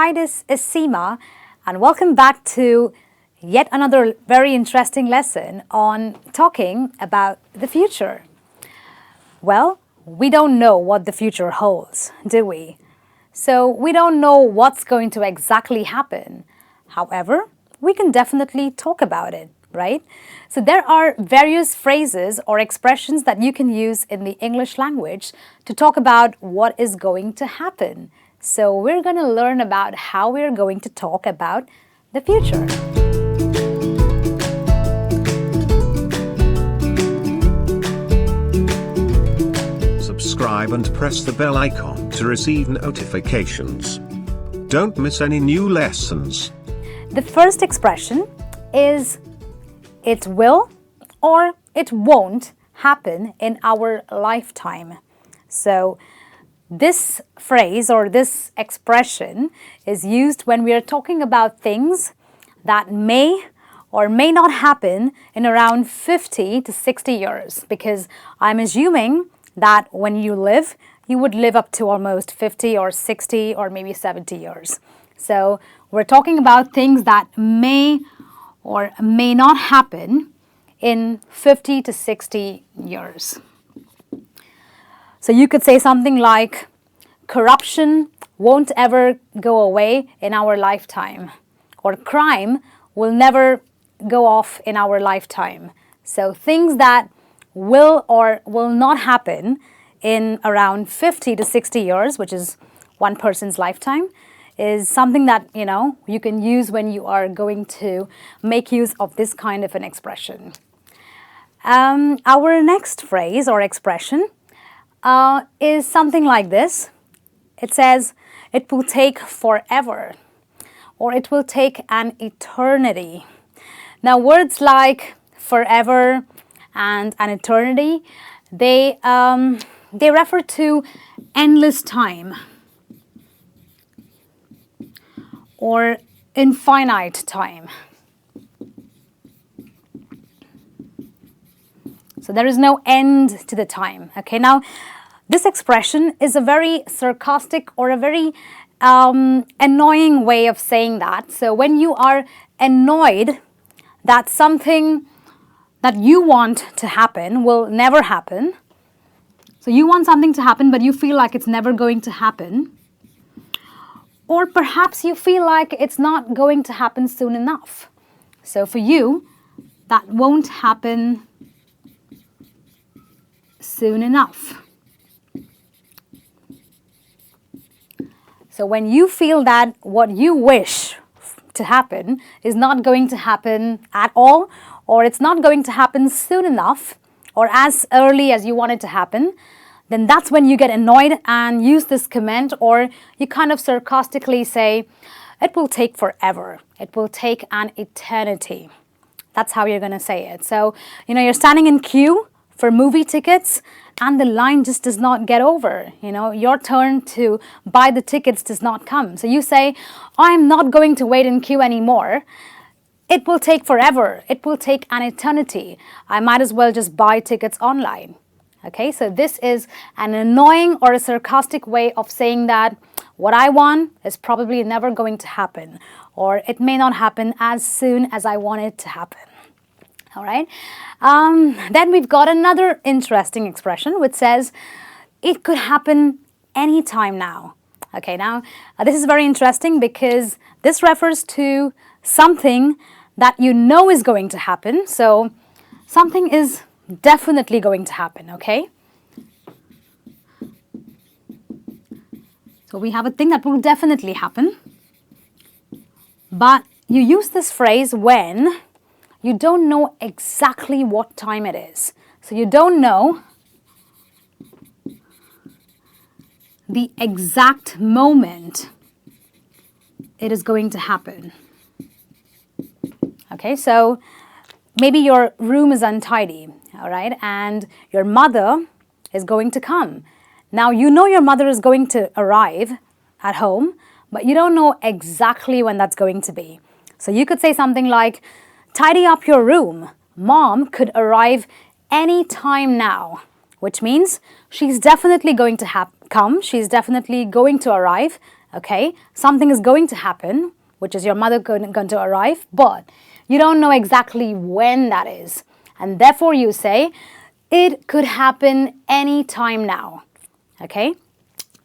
Hi, this is Seema, and welcome back to yet another very interesting lesson on talking about the future. Well, we don't know what the future holds, do we? So we don't know what's going to exactly happen. However, we can definitely talk about it, right? So there are various phrases or expressions that you can use in the English language to talk about what is going to happen. So we're going to learn about how we're going to talk about the future. Subscribe and press the bell icon to receive notifications. Don't miss any new lessons. The first expression is it will or it won't happen in our lifetime. So this phrase or this expression is used when we are talking about things that may or may not happen in around 50 to 60 years, because I'm assuming that when you live, you would live up to almost 50 or 60 or maybe 70 years. So we're talking about things that may or may not happen in 50 to 60 years. So you could say something like, corruption won't ever go away in our lifetime, or crime will never go off in our lifetime. So things that will or will not happen in around 50 to 60 years, which is one person's lifetime, is something that, you can use when you are going to make use of this kind of an expression. Our next phrase or expression is something like this. It says, it will take forever, or it will take an eternity. Now, words like forever and an eternity, they refer to endless time or infinite time. So there is no end to the time. Okay, now this expression is a very sarcastic or a very annoying way of saying that. So when you are annoyed that something that you want to happen will never happen, so you want something to happen but you feel like it's never going to happen, or perhaps you feel like it's not going to happen soon enough. So for you, that won't happen soon enough. So when you feel that what you wish to happen is not going to happen at all, or it's not going to happen soon enough, or as early as you want it to happen, then that's when you get annoyed and use this comment, or you kind of sarcastically say, it will take forever. It will take an eternity. That's how you're going to say it. So, you're standing in queue for movie tickets and the line just does not get over. Your turn to buy the tickets does not come. So you say, I'm not going to wait in queue anymore. It will take forever. It will take an eternity. I might as well just buy tickets online. Okay, so this is an annoying or a sarcastic way of saying that what I want is probably never going to happen, or it may not happen as soon as I want it to happen. All right. Then we've got another interesting expression which says it could happen anytime now. Okay, now this is very interesting because this refers to something that you know is going to happen. So something is definitely going to happen, okay? So we have a thing that will definitely happen, but you use this phrase when you don't know exactly what time it is. So you don't know the exact moment it is going to happen. Okay, so maybe your room is untidy, all right, and your mother is going to come. Now, you know your mother is going to arrive at home, but you don't know exactly when that's going to be. So you could say something like, tidy up your room. Mom could arrive any time now, which means she's definitely going to come. She's definitely going to arrive okay? Something is going to happen, which is your mother going to arrive, but you don't know exactly when that is. And therefore you say, it could happen any time now, okay?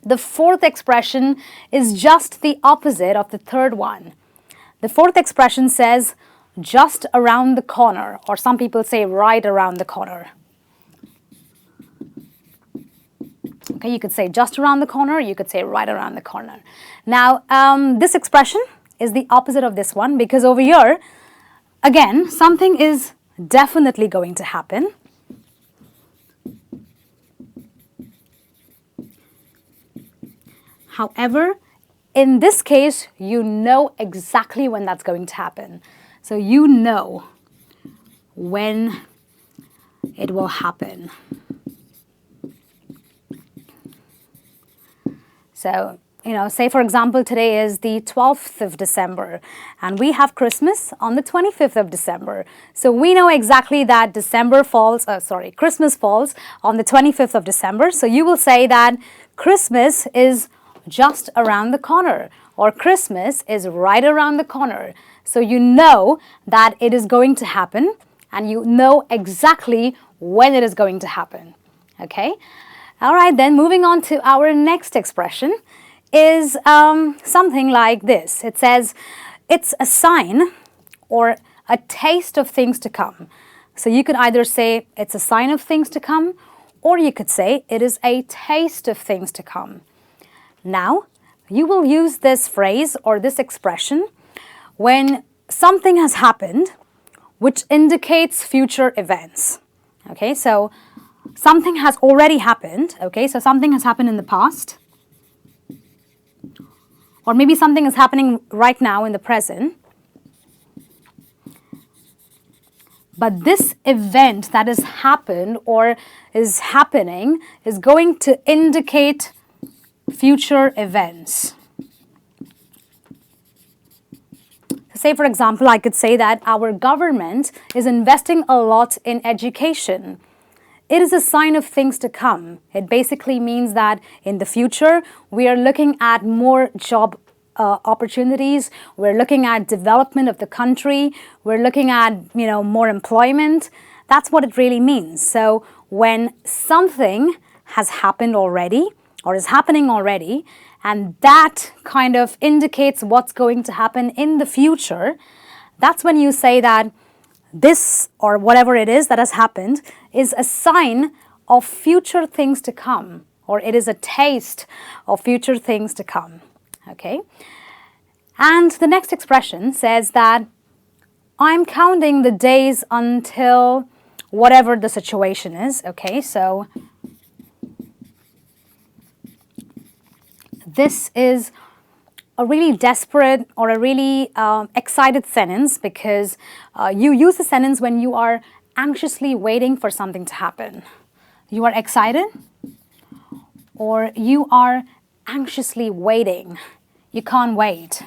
The fourth expression is just the opposite of the third one. The fourth expression says, just around the corner, or some people say right around the corner. Okay, you could say just around the corner, you could say right around the corner. Now, this expression is the opposite of this one, because over here, again, something is definitely going to happen. However, in this case, you know exactly when that's going to happen. So you know when it will happen. So, say for example, today is the 12th of December and we have Christmas on the 25th of December. So we know exactly that Christmas falls on the 25th of December. So you will say that Christmas is just around the corner, or Christmas is right around the corner. So you know that it is going to happen and you know exactly when it is going to happen. Okay? All right, then moving on to our next expression is something like this. It says, it's a sign or a taste of things to come. So you could either say it's a sign of things to come, or you could say it is a taste of things to come. Now, you will use this phrase or this expression when something has happened which indicates future events. Okay, so something has already happened. Okay, so something has happened in the past, or maybe something is happening right now in the present. But this event that has happened or is happening is going to indicate future events. Say, for example, I could say that our government is investing a lot in education. It is a sign of things to come. It basically means that in the future, we are looking at more job opportunities. We're looking at development of the country. We're looking at, more employment. That's what it really means. So when something has happened already or is happening already, and that kind of indicates what's going to happen in the future, that's when you say that this or whatever it is that has happened is a sign of future things to come, or it is a taste of future things to come. Okay? And the next expression says that I'm counting the days until whatever the situation is. Okay, so this is a really desperate or a really excited sentence, because you use the sentence when you are anxiously waiting for something to happen. You are excited, or you are anxiously waiting. You can't wait.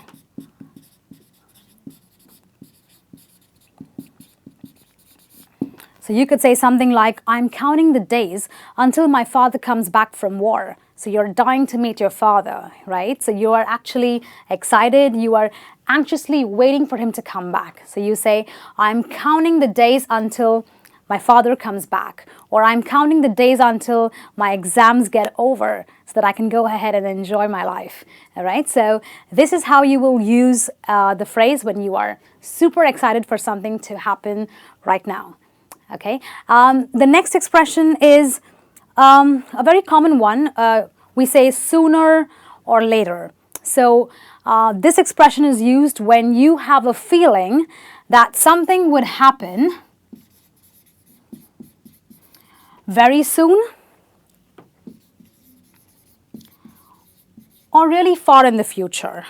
So you could say something like, I'm counting the days until my father comes back from war. So you're dying to meet your father, right? So you are actually excited. You are anxiously waiting for him to come back. So you say, I'm counting the days until my father comes back, or I'm counting the days until my exams get over so that I can go ahead and enjoy my life. All right. So this is how you will use the phrase when you are super excited for something to happen right now. Okay. The next expression is a very common one. We say sooner or later. So this expression is used when you have a feeling that something would happen very soon or really far in the future.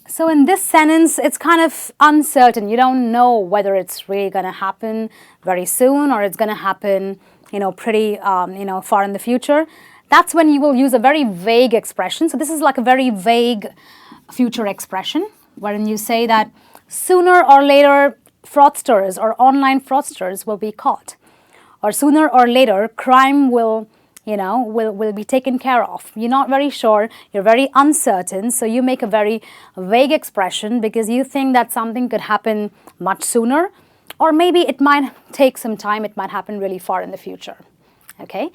So in this sentence, it's kind of uncertain. You don't know whether it's really going to happen very soon or it's going to happen, pretty, far in the future. That's when you will use a very vague expression. So this is like a very vague future expression, wherein you say that sooner or later fraudsters or online fraudsters will be caught. or sooner or later crime will be taken care of. You're not very sure, you're very uncertain, so you make a very vague expression because you think that something could happen much sooner, or maybe it might take some time, it might happen really far in the future. Okay?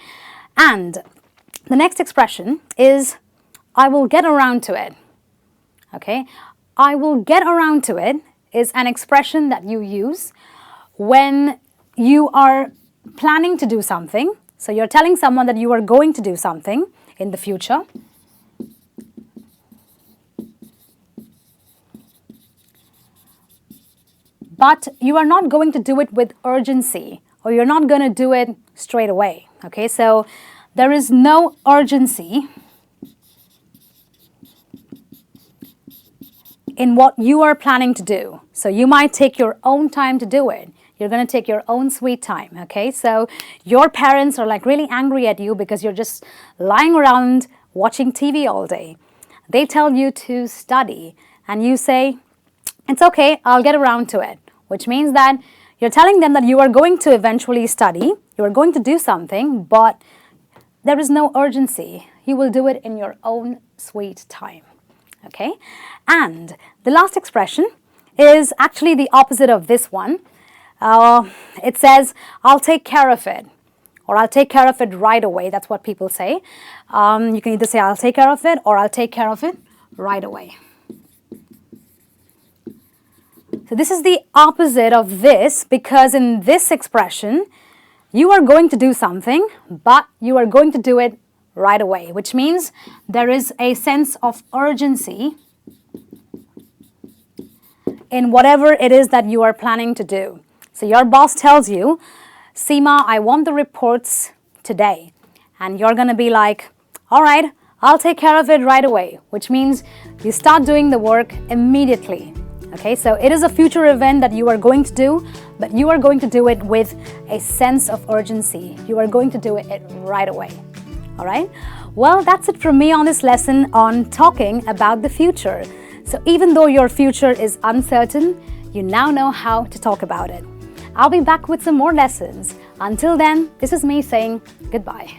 And the next expression is, I will get around to it. Okay? I will get around to it is an expression that you use when you are planning to do something. So you're telling someone that you are going to do something in the future. But you are not going to do it with urgency, or you're not going to do it straight away. Okay, so there is no urgency in what you are planning to do. So you might take your own time to do it. You're going to take your own sweet time, okay? So your parents are like really angry at you because you're just lying around watching TV all day. They tell you to study and you say, it's okay, I'll get around to it, which means that you're telling them that you are going to eventually study, you are going to do something, but there is no urgency. You will do it in your own sweet time, okay? And the last expression is actually the opposite of this one. It says, I'll take care of it, or I'll take care of it right away. That's what people say. You can either say, I'll take care of it, or I'll take care of it right away. So this is the opposite of this, because in this expression, you are going to do something, but you are going to do it right away, which means there is a sense of urgency in whatever it is that you are planning to do. So your boss tells you, Seema, I want the reports today. And you're going to be like, all right, I'll take care of it right away, which means you start doing the work immediately. Okay, so it is a future event that you are going to do, but you are going to do it with a sense of urgency. You are going to do it right away. All right? Well, that's it from me on this lesson on talking about the future. So even though your future is uncertain, you now know how to talk about it. I'll be back with some more lessons. Until then, this is me saying goodbye.